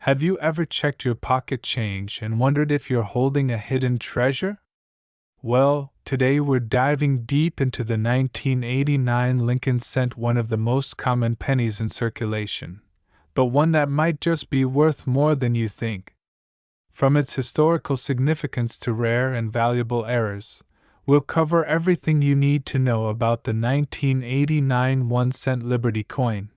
Have you ever checked your pocket change and wondered if you're holding a hidden treasure? Well, today we're diving deep into the 1989 Lincoln cent, one of the most common pennies in circulation, but one that might just be worth more than you think. From its historical significance to rare and valuable errors, we'll cover everything you need to know about the 1989 1-cent Liberty coin.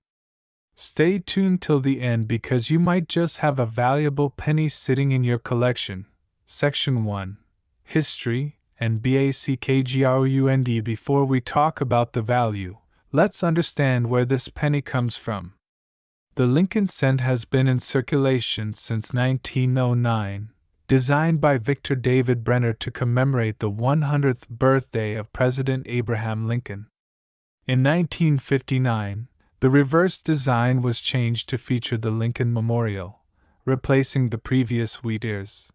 Stay tuned till the end because you might just have a valuable penny sitting in your collection. Section 1. History and background. Before we talk about the value, let's understand where this penny comes from. The Lincoln cent has been in circulation since 1909, designed by Victor David Brenner to commemorate the 100th birthday of President Abraham Lincoln. In 1959, the reverse design was changed to feature the Lincoln Memorial, replacing the previous wheat ears.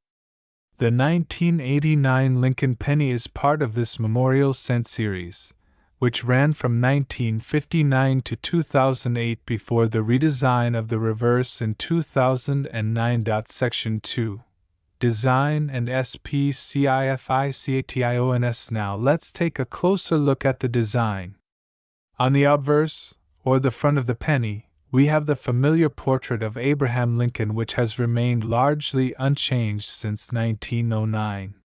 The 1989 Lincoln penny is part of this Memorial Cent series, which ran from 1959 to 2008 before the redesign of the reverse in 2009. Section 2. Design and specifications. Now let's take a closer look at the design. On the obverse, or the front of the penny, we have the familiar portrait of Abraham Lincoln, which has remained largely unchanged since 1909.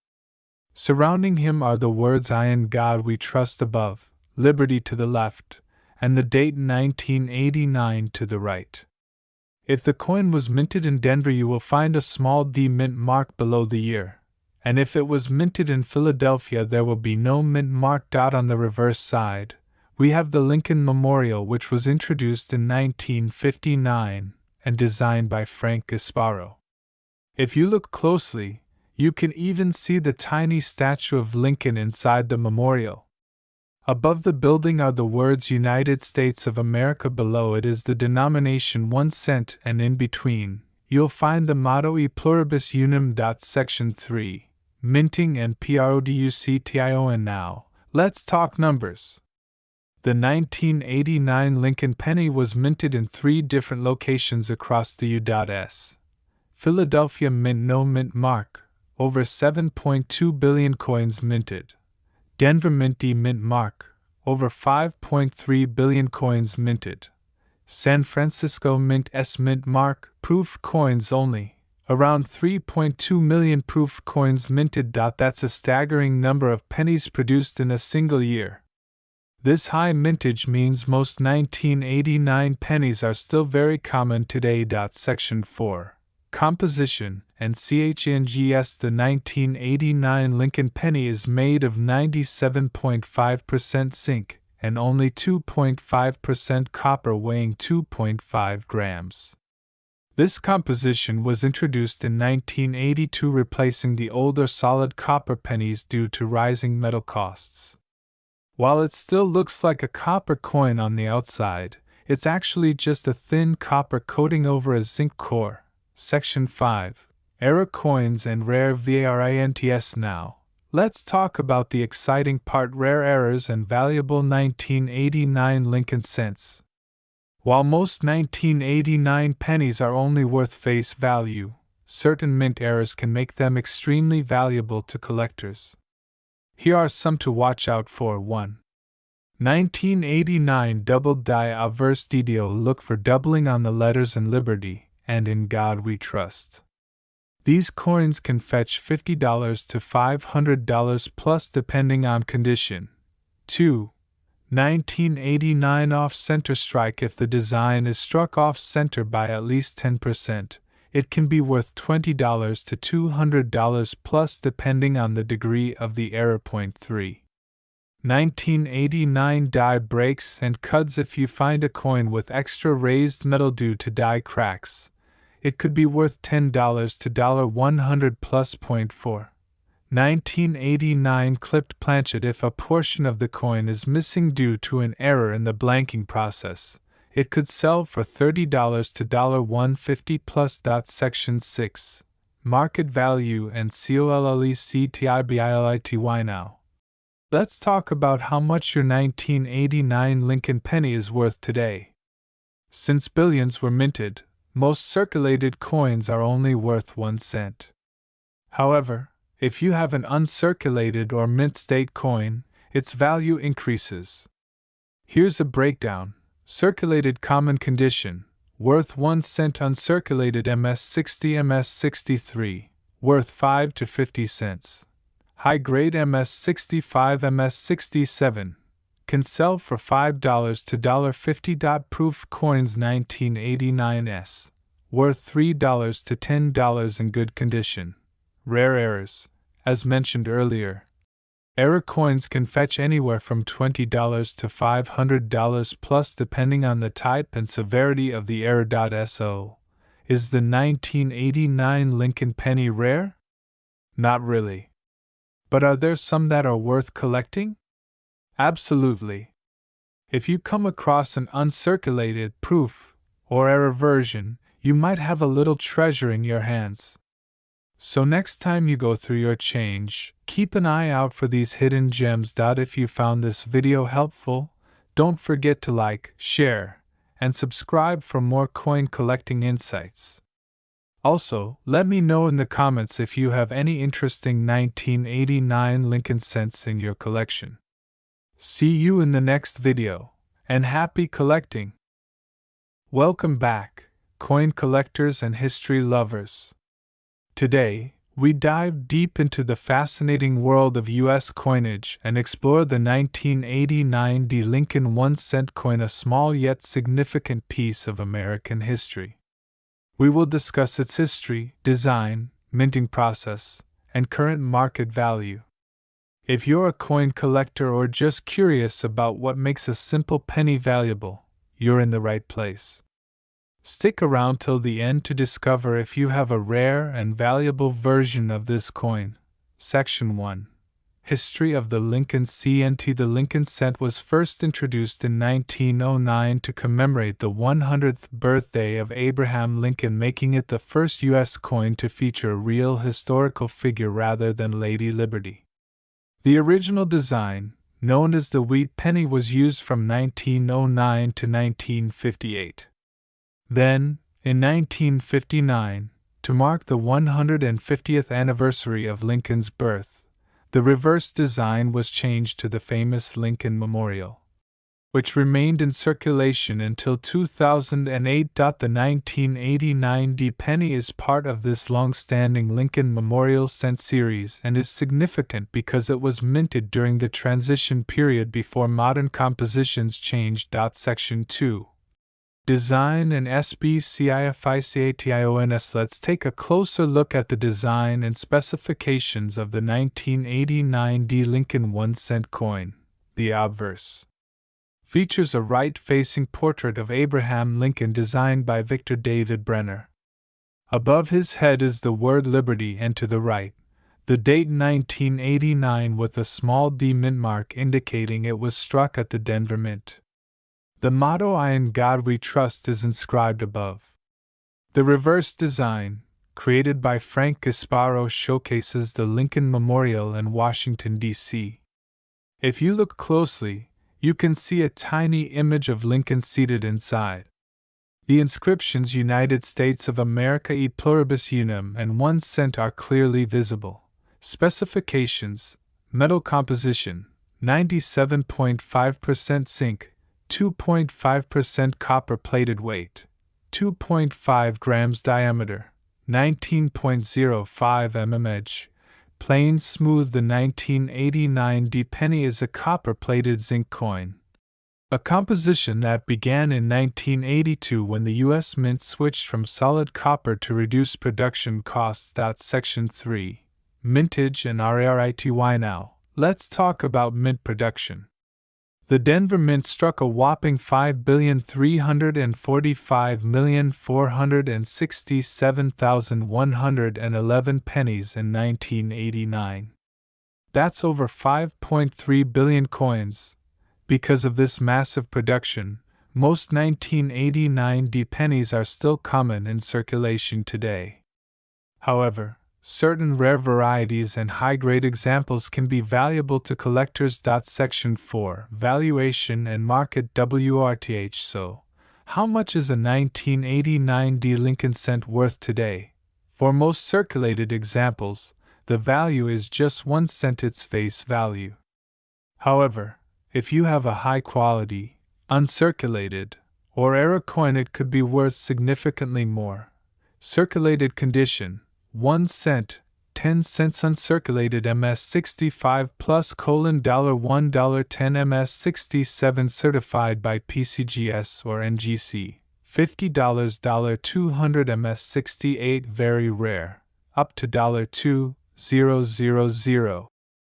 Surrounding him are the words "I in God we trust" above, Liberty to the left, and the date 1989 to the right. If the coin was minted in Denver, you will find a small D mint mark below the year, and if it was minted in Philadelphia, there will be no mint mark. On the reverse side, we have the Lincoln Memorial, which was introduced in 1959 and designed by Frank Gasparo. If you look closely, you can even see the tiny statue of Lincoln inside the memorial. Above the building are the words United States of America. Below it is the denomination 1 cent, and in between, you'll find the motto E pluribus unum. Section 3. Minting and production. Now, let's talk numbers. The 1989 Lincoln penny was minted in 3 different locations across the U.S. Philadelphia Mint, no mint mark, over 7.2 billion coins minted. Denver Mint, D mint mark, over 5.3 billion coins minted. San Francisco Mint, S mint mark, proof coins only, around 3.2 million proof coins minted. That's a staggering number of pennies produced in a single year. This high mintage means most 1989 pennies are still very common today. Section 4. Composition and CHNGS. The 1989 Lincoln penny is made of 97.5% zinc and only 2.5% copper, weighing 2.5 grams. This composition was introduced in 1982, replacing the older solid copper pennies due to rising metal costs. While it still looks like a copper coin on the outside, it's actually just a thin copper coating over a zinc core. Section 5. Error coins and rare variants. Now, let's talk about the exciting part: rare errors and valuable 1989 Lincoln cents. While most 1989 pennies are only worth face value, certain mint errors can make them extremely valuable to collectors. Here are some to watch out for. 1. 1989 doubled die obverse DDO. Look for doubling on the letters in Liberty and In God We Trust. These coins can fetch $50 to $500 plus depending on condition. 2. 1989 off-center strike. If the design is struck off-center by at least 10%, it can be worth $20 to $200 plus depending on the degree of the error. 3. 1989 die breaks and cuts. If you find a coin with extra raised metal due to die cracks, it could be worth $10 to $100 plus. 4. 1989 clipped planchet. If a portion of the coin is missing due to an error in the blanking process, it could sell for $30 to $150 plus. Section 6. Market value and collectibility. Now, let's talk about how much your 1989 Lincoln penny is worth today. Since billions were minted, most circulated coins are only worth 1 cent. However, if you have an uncirculated or mint state coin, its value increases. Here's a breakdown. Circulated common condition, worth 1 cent. Uncirculated MS60 MS63, worth 5 to 50 cents. High grade MS65 MS67 can sell for $5 to $50. Proof coins 1989s, worth $3 to $10 in good condition. Rare errors, as mentioned earlier. Error coins can fetch anywhere from $20 to $500 plus depending on the type and severity of the error. So, is the 1989 Lincoln penny rare? Not really. But are there some that are worth collecting? Absolutely. If you come across an uncirculated proof or error version, you might have a little treasure in your hands. So next time you go through your change, keep an eye out for these hidden gems. If you found this video helpful, don't forget to like, share, and subscribe for more coin collecting insights. Also, let me know in the comments if you have any interesting 1989 Lincoln cents in your collection. See you in the next video, and happy collecting! Welcome back, coin collectors and history lovers. Today, we dive deep into the fascinating world of U.S. coinage and explore the 1989 Lincoln 1 cent coin, a small yet significant piece of American history. We will discuss its history, design, minting process, and current market value. If you're a coin collector or just curious about what makes a simple penny valuable, you're in the right place. Stick around till the end to discover if you have a rare and valuable version of this coin. Section 1. History of the Lincoln Cent. The Lincoln cent was first introduced in 1909 to commemorate the 100th birthday of Abraham Lincoln, making it the first U.S. coin to feature a real historical figure rather than Lady Liberty. The original design, known as the wheat penny, was used from 1909 to 1958. Then, in 1959, to mark the 150th anniversary of Lincoln's birth, the reverse design was changed to the famous Lincoln Memorial, which remained in circulation until 2008. The 1989 penny is part of this long-standing Lincoln Memorial cent series and is significant because it was minted during the transition period before modern compositions changed. Section 2. Design and specifications. Let's take a closer look at the design and specifications of the 1989 Lincoln 1 cent coin. The obverse features a right-facing portrait of Abraham Lincoln designed by Victor David Brenner. Above his head is the word Liberty, and to the right, the date 1989 with a small D mint mark indicating it was struck at the Denver Mint. The motto "I in God We Trust" is inscribed above. The reverse design, created by Frank Gasparo, showcases the Lincoln Memorial in Washington, D.C. If you look closely, you can see a tiny image of Lincoln seated inside. The inscriptions United States of America et pluribus unum and 1 cent are clearly visible. Specifications: metal composition, 97.5% zinc, 2.5% copper, plated weight, 2.5 grams, diameter, 19.05 mm edge, plain smooth. The 1989 penny is a copper-plated zinc coin, a composition that began in 1982 when the U.S. Mint switched from solid copper to reduce production costs. Section 3. Mintage and RARITY. Now, let's talk about mint production. The Denver Mint struck a whopping 5,345,467,111 pennies in 1989. That's over 5.3 billion coins. Because of this massive production, most 1989 pennies are still common in circulation today. However, certain rare varieties and high-grade examples can be valuable to collectors. Section 4. Valuation and market. So, How much is a 1989 D Lincoln cent worth today? For most circulated examples, the value is just 1 cent its face value. However, if you have a high quality, uncirculated, or error coin, it could be worth significantly more. Circulated condition, 1 cent, 10 cents. Uncirculated MS65 plus $1 $10 MS67 certified by PCGS or NGC, $50 $200 MS68 very rare, up to $2,000.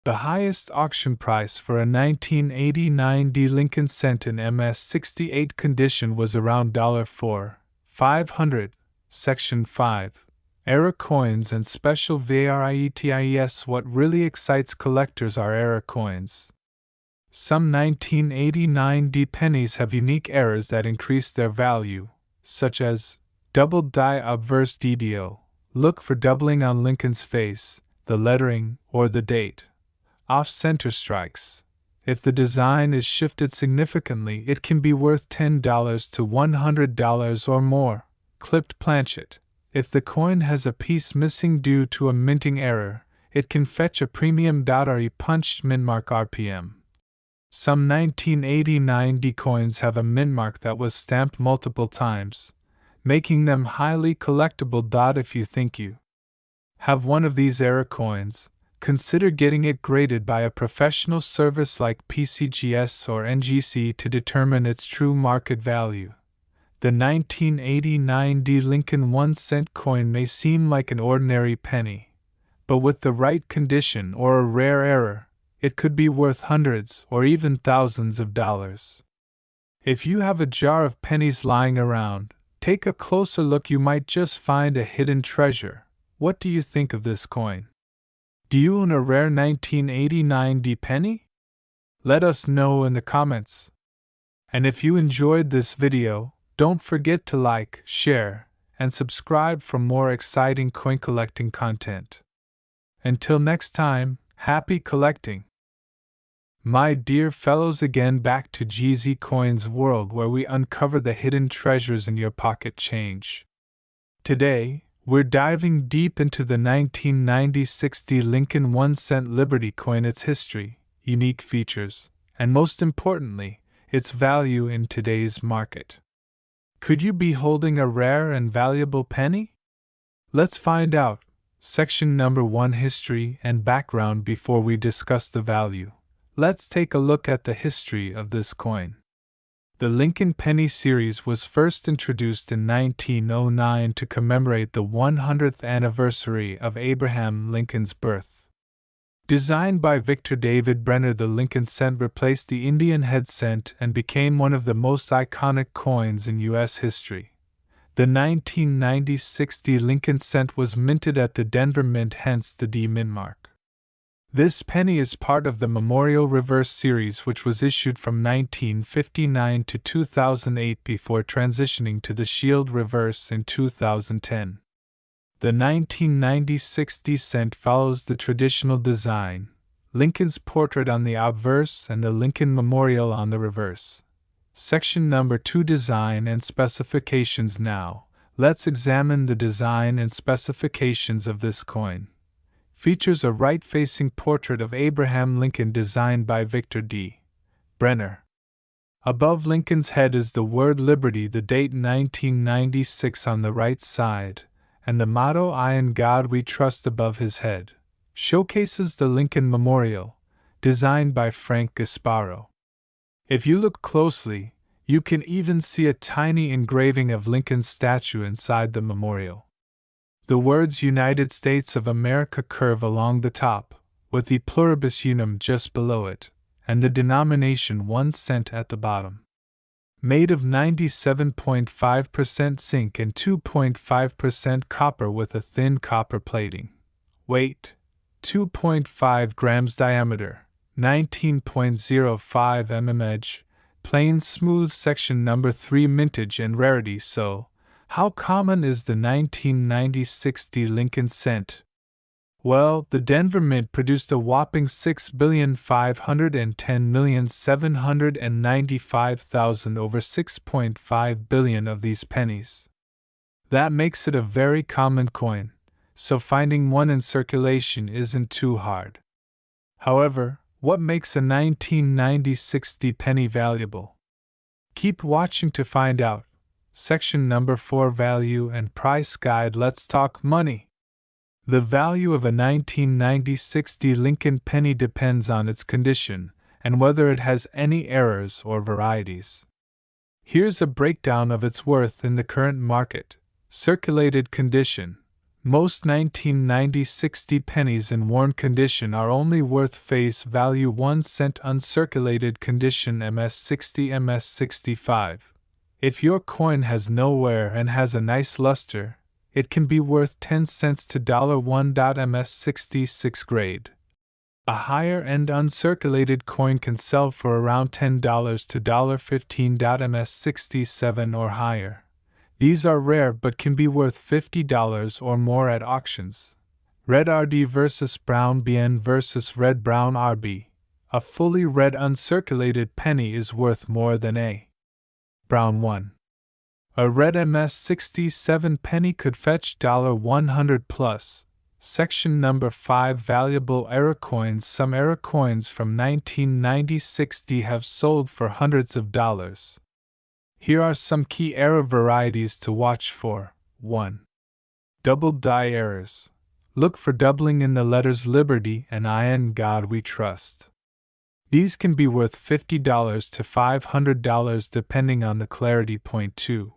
The highest auction price for a 1989 D Lincoln cent in MS68 condition was around $4,500. Section 5. Error coins and special varieties. What really excites collectors are error coins. Some 1989 D pennies have unique errors that increase their value, such as double die obverse DDO. Look for doubling on Lincoln's face, the lettering, or the date. Off-center strikes. If the design is shifted significantly, it can be worth $10 to $100 or more. Clipped planchet. If the coin has a piece missing due to a minting error, it can fetch a premium. Re punched mintmark RPM. Some 1989 D coins have a mintmark that was stamped multiple times, making them highly collectible. If you think you have one of these error coins, consider getting it graded by a professional service like PCGS or NGC to determine its true market value. The 1989 D Lincoln 1 cent coin may seem like an ordinary penny, but with the right condition or a rare error, it could be worth hundreds or even thousands of dollars. If you have a jar of pennies lying around, take a closer look. You might just find a hidden treasure. What do you think of this coin? Do you own a rare 1989 D penny? Let us know in the comments. And if you enjoyed this video, don't forget to like, share, and subscribe for more exciting coin collecting content. Until next time, happy collecting! My dear fellows, again back to gzcoin's world where we uncover the hidden treasures in your pocket change. Today, we're diving deep into the 1996 D Lincoln 1 cent Liberty coin, its history, unique features, and most importantly, its value in today's market. Could you be holding a rare and valuable penny? Let's find out. Section number 1: History and Background. Before we discuss the value, let's take a look at the history of this coin. The Lincoln Penny series was first introduced in 1909 to commemorate the 100th anniversary of Abraham Lincoln's birth. Designed by Victor David Brenner, the Lincoln cent replaced the Indian head cent and became one of the most iconic coins in U.S. history. The 1996 D Lincoln cent was minted at the Denver Mint, hence the D mint mark. This penny is part of the Memorial Reverse series, which was issued from 1959 to 2008 before transitioning to the Shield Reverse in 2010. The 1996 D cent follows the traditional design, Lincoln's portrait on the obverse and the Lincoln Memorial on the reverse. Section number 2: Design and Specifications. Now, let's examine the design and specifications of this coin. Features a right-facing portrait of Abraham Lincoln designed by Victor D. Brenner. Above Lincoln's head is the word Liberty, the date 1996 on the right side, and the motto "I in God We Trust" above his head. Showcases the Lincoln Memorial, designed by Frank Gasparo. If you look closely, you can even see a tiny engraving of Lincoln's statue inside the memorial. The words United States of America curve along the top, with E pluribus unum just below it, and the denomination 1 cent at the bottom. Made of 97.5% zinc and 2.5% copper with a thin copper plating. Weight: 2.5 grams. Diameter: 19.05 mm. Edge: plain smooth. Section number 3: Mintage and Rarity. So, how common is the 1996 D Lincoln cent? Well, the Denver Mint produced a whopping 6,510,795,000 over 6.5 billion of these pennies. That makes it a very common coin, so finding one in circulation isn't too hard. However, what makes a 1990-60 penny valuable? Keep watching to find out. Section number 4, Value and Price Guide. Let's talk money. The value of a 1990-60 Lincoln penny depends on its condition and whether it has any errors or varieties. Here's a breakdown of its worth in the current market. Circulated condition. Most 1990-60 pennies in worn condition are only worth face value 1 cent. Uncirculated condition MS60 MS65. If your coin has no wear and has a nice luster, it can be worth 10 cents to $1. MS66 grade. A higher-end uncirculated coin can sell for around $10 to $15. MS67 or higher. These are rare but can be worth $50 or more at auctions. Red RD versus Brown BN versus Red Brown RB. A fully red uncirculated penny is worth more than a brown one. A red MS67 penny could fetch $100 plus. Section number 5, Valuable Error Coins. Some error coins from 1990-60 have sold for hundreds of dollars. Here are some key error varieties to watch for. 1. Double die errors. Look for doubling in the letters Liberty and In God We Trust. These can be worth $50 to $500 depending on the clarity. Point 2.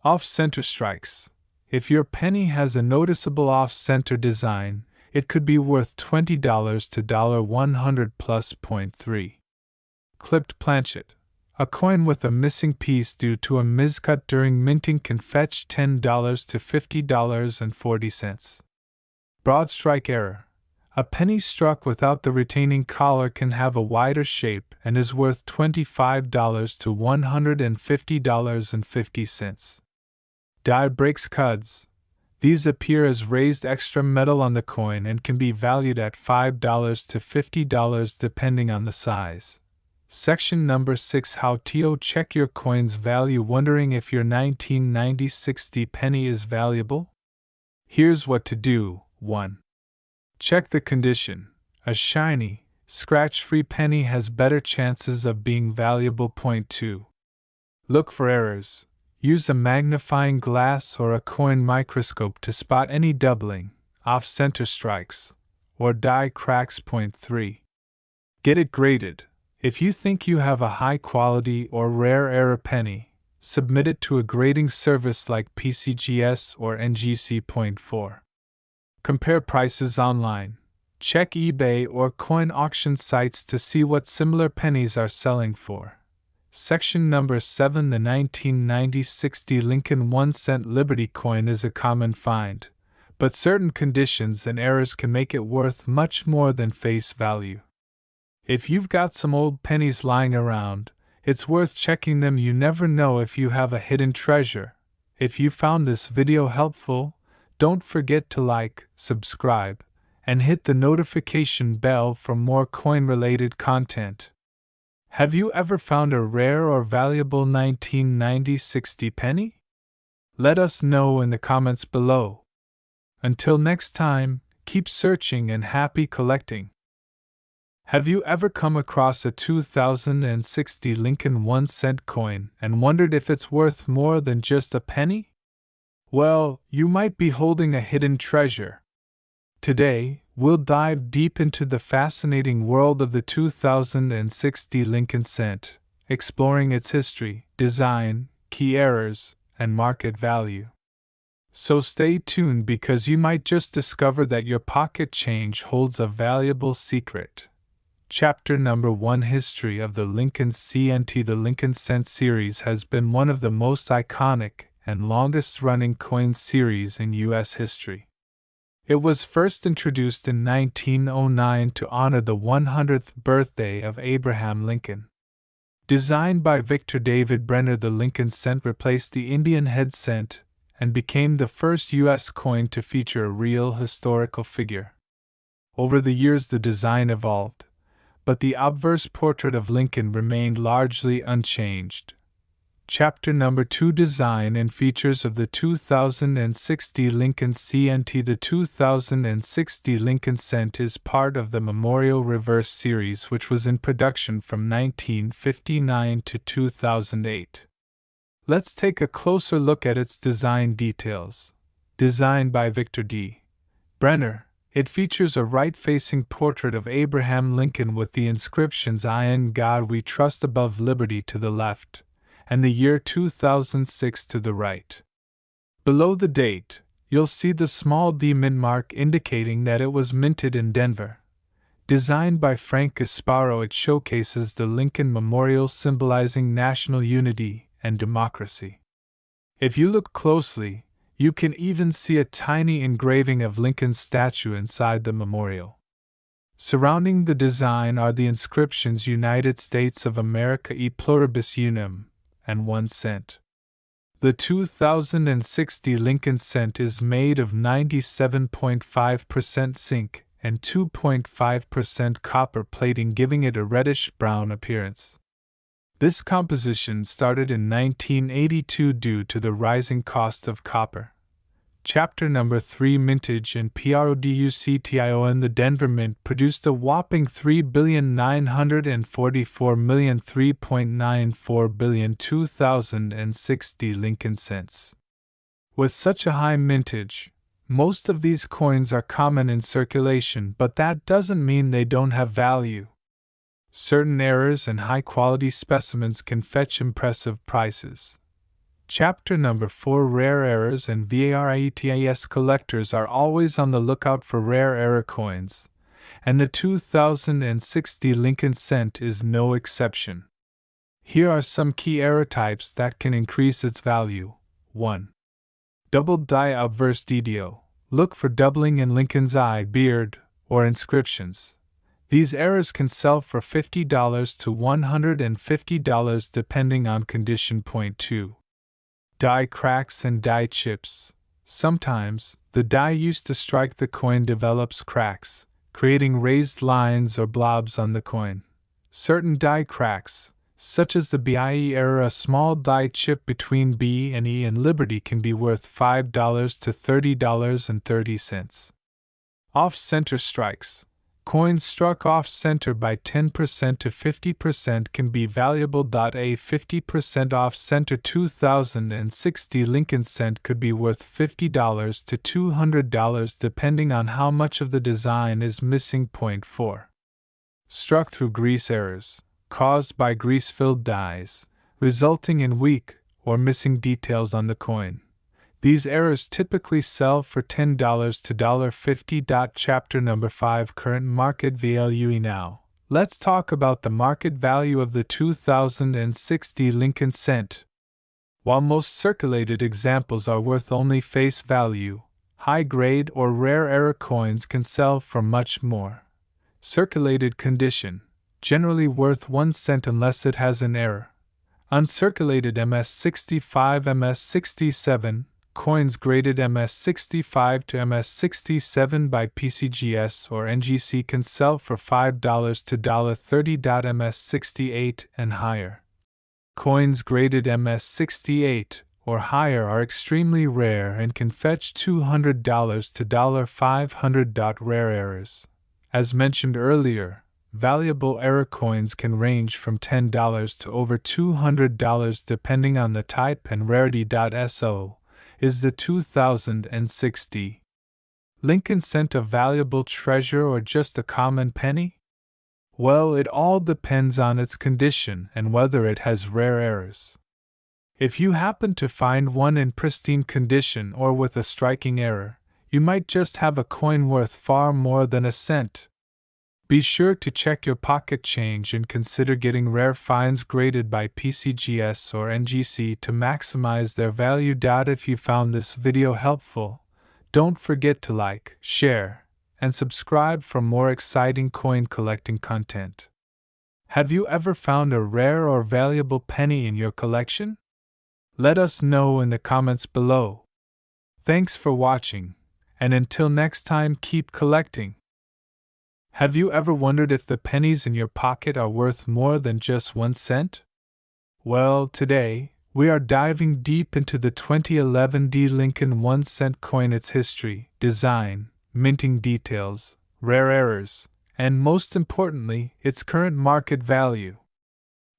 Off-center strikes. If your penny has a noticeable off-center design, it could be worth $20 to $100 plus. Point 3. Clipped planchet. A coin with a missing piece due to a miscut during minting can fetch $10 to $50.40. Broad strike error. A penny struck without the retaining collar can have a wider shape and is worth $25 to $150.50. Die breaks cuds. These appear as raised extra metal on the coin and can be valued at $5 to $50 depending on the size. Section number 6, How to check your coin's value. Wondering if your 1990-60 penny is valuable? Here's what to do. 1. Check the condition. A shiny, scratch-free penny has better chances of being valuable. Point 2. Look for errors. Use a magnifying glass or a coin microscope to spot any doubling, off-center strikes, or die cracks. Point 3. Get it graded. If you think you have a high-quality or rare error penny, submit it to a grading service like PCGS or NGC. Point 4. Compare prices online. Check eBay or coin auction sites to see what similar pennies are selling for. Section number 7, The 1990-60 Lincoln 1-cent Liberty coin is a common find, but certain conditions and errors can make it worth much more than face value. If you've got some old pennies lying around, it's worth checking them. You never know if you have a hidden treasure. If you found this video helpful, don't forget to like, subscribe, and hit the notification bell for more coin-related content. Have you ever found a rare or valuable 1990-60 penny? Let us know in the comments below. Until next time, keep searching and happy collecting. Have you ever come across a 2060 Lincoln 1-cent coin and wondered if it's worth more than just a penny? Well, you might be holding a hidden treasure. Today, we'll dive deep into the fascinating world of the 2060 Lincoln cent, exploring its history, design, key errors, and market value. So stay tuned because you might just discover that your pocket change holds a valuable secret. Chapter number 1, History of the Lincoln Cent. The Lincoln Cent series has been one of the most iconic and longest-running coin series in U.S. history. It was first introduced in 1909 to honor the 100th birthday of Abraham Lincoln. Designed by Victor David Brenner, the Lincoln cent replaced the Indian head cent and became the first U.S. coin to feature a real historical figure. Over the years, the design evolved, but the obverse portrait of Lincoln remained largely unchanged. Chapter number 2: Design and Features of the 2060 Lincoln Cent. The 2060 Lincoln Cent is part of the Memorial Reverse series, which was in production from 1959 to 2008. Let's take a closer look at its design details. Designed by Victor D. Brenner, it features a right-facing portrait of Abraham Lincoln with the inscriptions "In God We Trust" above Liberty to the left, and the year 2006 to the right. Below the date, you'll see the small D mint mark indicating that it was minted in Denver. Designed by Frank Gasparo, it showcases the Lincoln Memorial, symbolizing national unity and democracy. If you look closely, you can even see a tiny engraving of Lincoln's statue inside the memorial. Surrounding the design are the inscriptions "United States of America e pluribus unum" and 1 cent. The 2060 Lincoln Cent is made of 97.5% zinc and 2.5% copper plating, giving it a reddish-brown appearance. This composition started in 1982 due to the rising cost of copper. Chapter number 3: Mintage and Production. The Denver Mint produced a whopping 3,944,003.94 billion 2060 Lincoln cents. With such a high mintage, most of these coins are common in circulation, but that doesn't mean they don't have value. Certain errors and high-quality specimens can fetch impressive prices. Chapter number 4: Rare Errors and Varietals. Collectors are always on the lookout for rare error coins, and the 2060 Lincoln Cent is no exception. Here are some key error types that can increase its value. 1. Doubled die obverse DDO. Look for doubling in Lincoln's eye, beard, or inscriptions. These errors can sell for $50 to $150 depending on condition. 2. Die cracks and die chips. Sometimes, the die used to strike the coin develops cracks, creating raised lines or blobs on the coin. Certain die cracks, such as the BIE error, a small die chip between B and E and Liberty, can be worth $5 to $30.30. Off-center strikes. Coins struck off-center by 10% to 50% can be valuable. A 50% off-center 2060 Lincoln Cent could be worth $50 to $200 depending on how much of the design is missing. 4. Struck through grease errors, caused by grease-filled dies, resulting in weak or missing details on the coin. These errors typically sell for $10 to $50. Chapter number 5: Current market value. Now, let's talk about the market value of the 2060 Lincoln Cent. While most circulated examples are worth only face value, high-grade or rare error coins can sell for much more. Circulated condition, generally worth 1 cent unless it has an error. Uncirculated MS65, MS67, coins graded MS65 to MS67 by PCGS or NGC can sell for $5 to $30. MS68 and higher. Coins graded MS68 or higher are extremely rare and can fetch $200 to $500. Rare errors. As mentioned earlier, valuable error coins can range from $10 to over $200 depending on the type and rarity. So, is the 2060 Lincoln Cent a valuable treasure or just a common penny? Well, it all depends on its condition and whether it has rare errors. If you happen to find one in pristine condition or with a striking error, you might just have a coin worth far more than a cent. Be sure to check your pocket change and consider getting rare finds graded by PCGS or NGC to maximize their value. If you found this video helpful, don't forget to like, share, and subscribe for more exciting coin collecting content. Have you ever found a rare or valuable penny in your collection? Let us know in the comments below. Thanks for watching, and until next time, keep collecting. Have you ever wondered if the pennies in your pocket are worth more than just 1 cent? Well, today, we are diving deep into the 2011 D. Lincoln 1 cent coin, its history, design, minting details, rare errors, and most importantly, its current market value.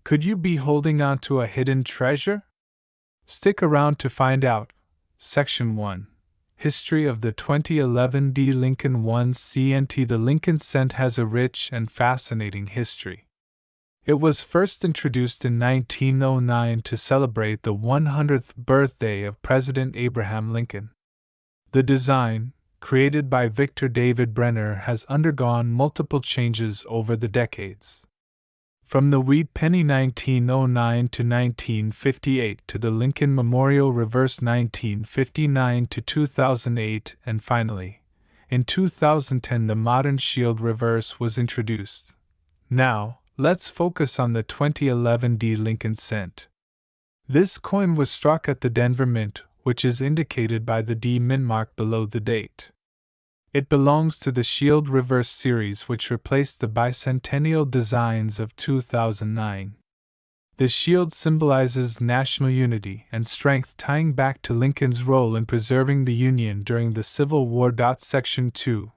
Could you be holding on to a hidden treasure? Stick around to find out. Section 1. History of the 2011 D. Lincoln 1 cent. The Lincoln cent has a rich and fascinating history. It was first introduced in 1909 to celebrate the 100th birthday of President Abraham Lincoln. The design, created by Victor David Brenner, has undergone multiple changes over the decades. From the Wheat Penny 1909 to 1958 to the Lincoln Memorial Reverse 1959 to 2008, and finally, in 2010 the modern Shield Reverse was introduced. Now, let's focus on the 2011 D. Lincoln cent. This coin was struck at the Denver Mint, which is indicated by the D mint mark below the date. It belongs to the Shield Reverse series, which replaced the bicentennial designs of 2009. The shield symbolizes national unity and strength, tying back to Lincoln's role in preserving the Union during the Civil War. Section 2.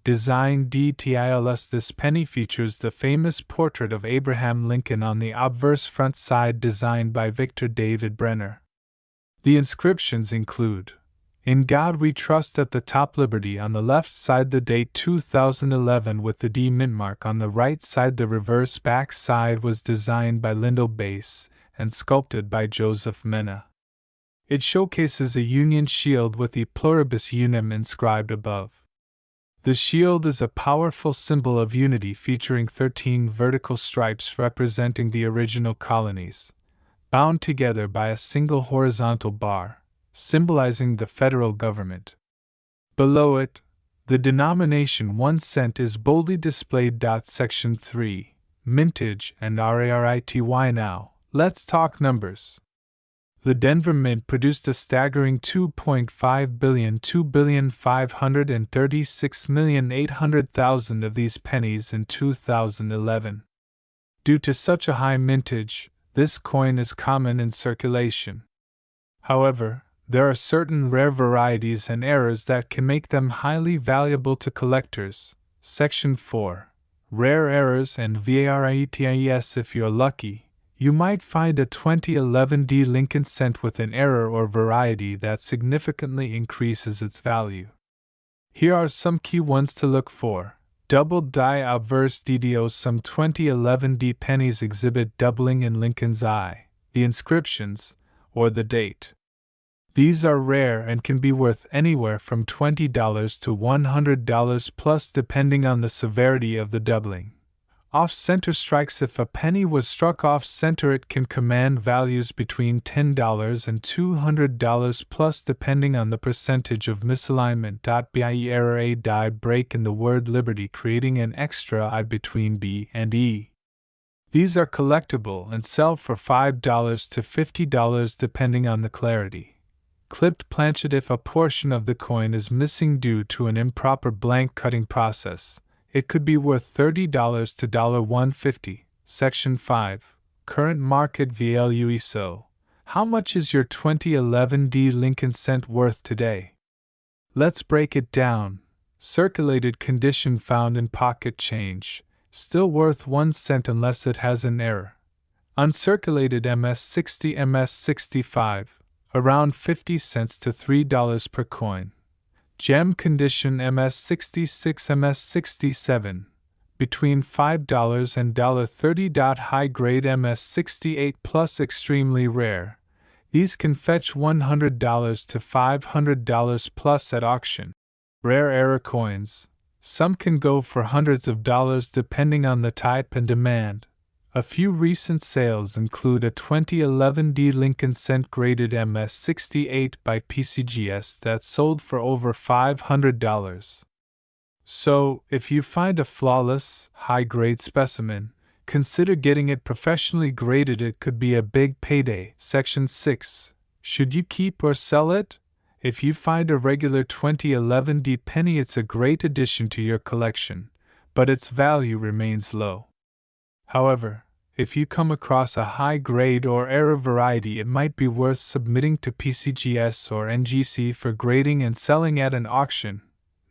Design details. This penny features the famous portrait of Abraham Lincoln on the obverse front side, designed by Victor David Brenner. The inscriptions include, "In God We Trust" at the top, Liberty on the left side, the date 2011 with the D mint mark on the right side. The reverse back side was designed by Lyndall Bass and sculpted by Joseph Mena. It showcases a Union shield with the Pluribus Unum inscribed above. The shield is a powerful symbol of unity, featuring 13 vertical stripes representing the original colonies, bound together by a single horizontal bar, symbolizing the federal government. Below it, the denomination 1 cent is boldly displayed. Section 3. Mintage and RARITY. Now, let's talk numbers. The Denver Mint produced a staggering 2.5 billion, 2,536,800,000 of these pennies in 2011. Due to such a high mintage, this coin is common in circulation. However, there are certain rare varieties and errors that can make them highly valuable to collectors. Section 4. Rare errors and varieties. If you're lucky, you might find a 2011 D. Lincoln cent with an error or variety that significantly increases its value. Here are some key ones to look for. Doubled die obverse DDO. Some 2011 D pennies exhibit doubling in Lincoln's eye, the inscriptions, or the date. These are rare and can be worth anywhere from $20 to $100 plus, depending on the severity of the doubling. Off-center strikes. If a penny was struck off-center, it can command values between $10 and $200 plus, depending on the percentage of misalignment. Be error. A die break in the word liberty, creating an extra I between B and E. These are collectible and sell for $5 to $50 depending on the clarity. Clipped planchet. If a portion of the coin is missing due to an improper blank cutting process, it could be worth $30 to $150. Section 5. Current market value. So, how much is your 2011 D. Lincoln cent worth today? Let's break it down. Circulated condition, found in pocket change, still worth 1 cent unless it has an error. Uncirculated MS60, MS65, around 50 cents to $3 per coin. Gem condition MS66, MS67, between $5 and $30. High grade MS68 plus, extremely rare. These can fetch $100 to $500 plus at auction. Rare error coins. Some can go for hundreds of dollars depending on the type and demand. A few recent sales include a 2011 D. Lincoln cent graded MS68 by PCGS that sold for over $500. So, if you find a flawless, high-grade specimen, consider getting it professionally graded. It could be a big payday. Section 6. Should you keep or sell it? If you find a regular 2011 D penny, it's a great addition to your collection, but its value remains low. However, if you come across a high-grade or error variety, it might be worth submitting to PCGS or NGC for grading and selling at an auction.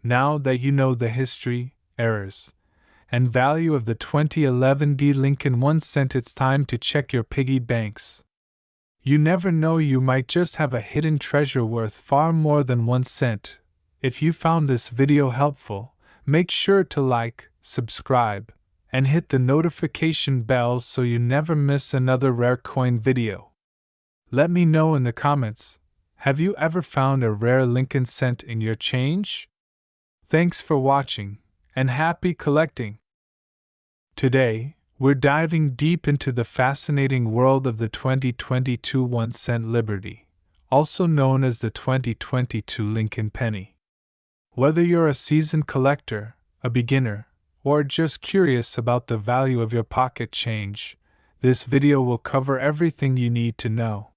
Now that you know the history, errors, and value of the 2011 D Lincoln 1 cent, it's time to check your piggy banks. You never know, you might just have a hidden treasure worth far more than 1 cent. If you found this video helpful, make sure to like, subscribe, and hit the notification bell so you never miss another rare coin video. Let me know in the comments, have you ever found a rare Lincoln cent in your change? Thanks for watching, and happy collecting! Today, we're diving deep into the fascinating world of the 2022 1 cent Liberty, also known as the 2022 Lincoln penny. Whether you're a seasoned collector, a beginner, or just curious about the value of your pocket change, this video will cover everything you need to know.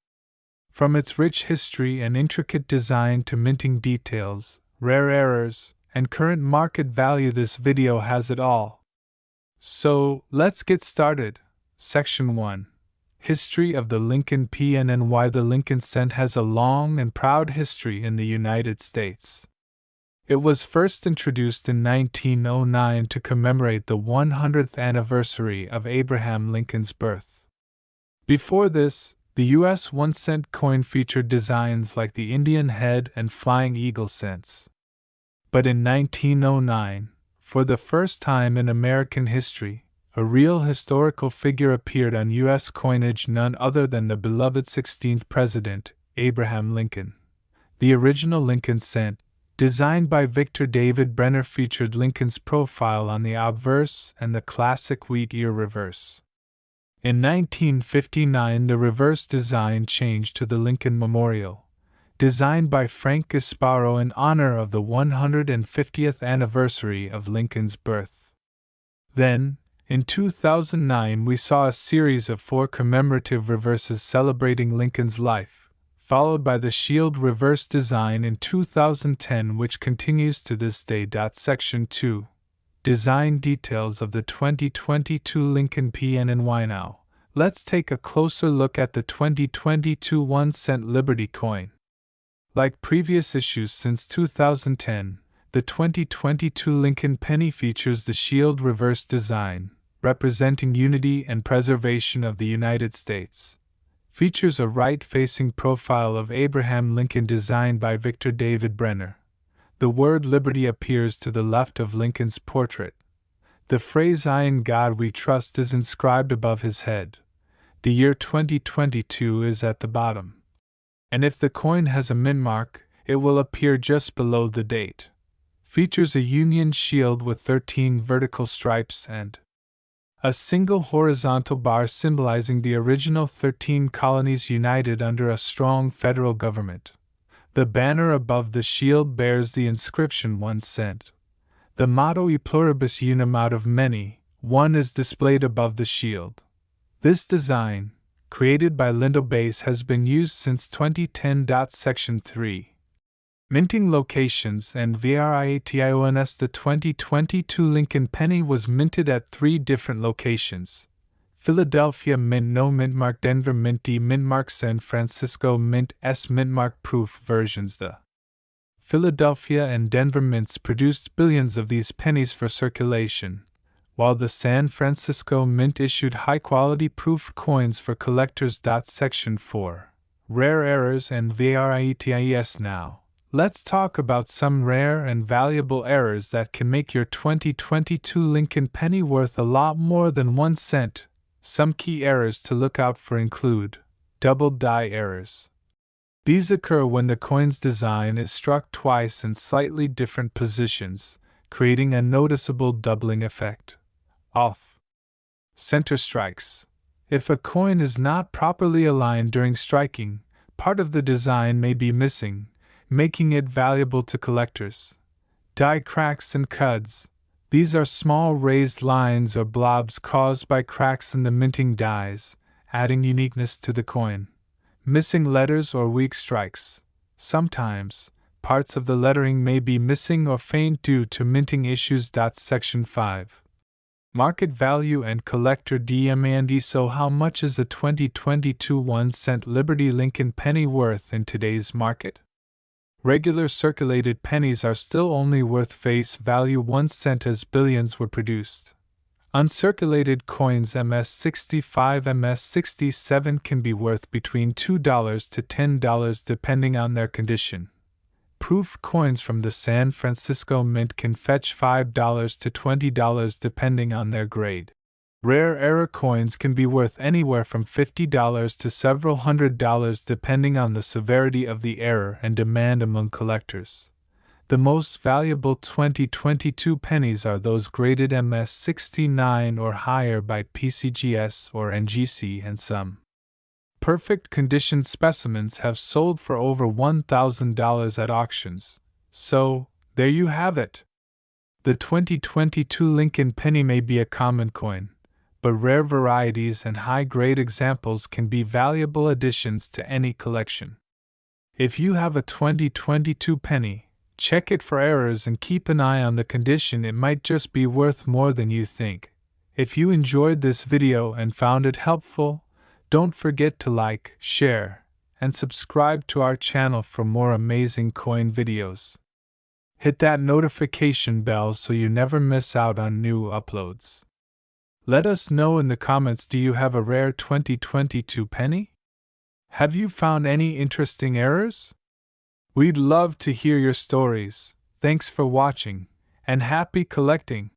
From its rich history and intricate design to minting details, rare errors, and current market value, this video has it all. So, let's get started. Section 1. History of the Lincoln PN and why the Lincoln cent has a long and proud history in the United States. It was first introduced in 1909 to commemorate the 100th anniversary of Abraham Lincoln's birth. Before this, the U.S. 1 cent coin featured designs like the Indian head and flying eagle cents. But in 1909, for the first time in American history, a real historical figure appeared on U.S. coinage, none other than the beloved 16th President, Abraham Lincoln. The original Lincoln cent, designed by Victor David Brenner, featured Lincoln's profile on the obverse and the classic wheat ear reverse. In 1959, the reverse design changed to the Lincoln Memorial, designed by Frank Gasparo in honor of the 150th anniversary of Lincoln's birth. Then, in 2009, we saw a series of 4 commemorative reverses celebrating Lincoln's life, followed by the shield reverse design in 2010, which continues to this day. Section 2. Design details of the 2022 Lincoln PN and why now. Let's take a closer look at the 2022 1 cent Liberty coin. Like previous issues since 2010, the 2022 Lincoln penny features the shield reverse design, representing unity and preservation of the United States. Features a right-facing profile of Abraham Lincoln designed by Victor David Brenner. The word liberty appears to the left of Lincoln's portrait. The phrase "I in God we trust" is inscribed above his head. The year 2022 is at the bottom. And if the coin has a mint mark, it will appear just below the date. Features a Union shield with 13 vertical stripes and a single horizontal bar symbolizing the original 13 colonies united under a strong federal government. The banner above the shield bears the inscription 1 cent. The motto E pluribus unum, out of many, one is displayed above the shield. This design, created by Lindo Base, has been used since 2010. Section 3. Minting locations and variations. The 2022 Lincoln penny was minted at 3 different locations: Philadelphia Mint No Mint Mark, Denver Mint D Mint Mark, San Francisco Mint S Mint Mark proof versions. The Philadelphia and Denver mints produced billions of these pennies for circulation, while the San Francisco Mint issued high-quality proof coins for collectors. Section 4. Rare errors and variations. Now, let's talk about some rare and valuable errors that can make your 2022 Lincoln penny worth a lot more than 1 cent. Some key errors to look out for include double die errors. These occur when the coin's design is struck twice in slightly different positions, creating a noticeable doubling effect. Off center strikes. If a coin is not properly aligned during striking, part of the design may be missing, making it valuable to collectors. Die cracks and cuds. These are small raised lines or blobs caused by cracks in the minting dies, adding uniqueness to the coin. Missing letters or weak strikes. Sometimes, parts of the lettering may be missing or faint due to minting issues. Section 5. Market value and collector demand. So how much is a 2022 1-cent Liberty Lincoln penny worth in today's market? Regular circulated pennies are still only worth face value 1 cent as billions were produced. Uncirculated coins MS-65, MS-67 can be worth between $2 to $10 depending on their condition. Proof coins from the San Francisco Mint can fetch $5 to $20 depending on their grade. Rare error coins can be worth anywhere from $50 to several $100s depending on the severity of the error and demand among collectors. The most valuable 2022 pennies are those graded MS-69 or higher by PCGS or NGC, and some perfect condition specimens have sold for over $1,000 at auctions. So, there you have it. The 2022 Lincoln penny may be a common coin, but rare varieties and high-grade examples can be valuable additions to any collection. If you have a 2022 penny, check it for errors and keep an eye on the condition. It might just be worth more than you think. If you enjoyed this video and found it helpful, don't forget to like, share, and subscribe to our channel for more amazing coin videos. Hit that notification bell so you never miss out on new uploads. Let us know in the comments, do you have a rare 2022 penny? Have you found any interesting errors? We'd love to hear your stories. Thanks for watching, and happy collecting!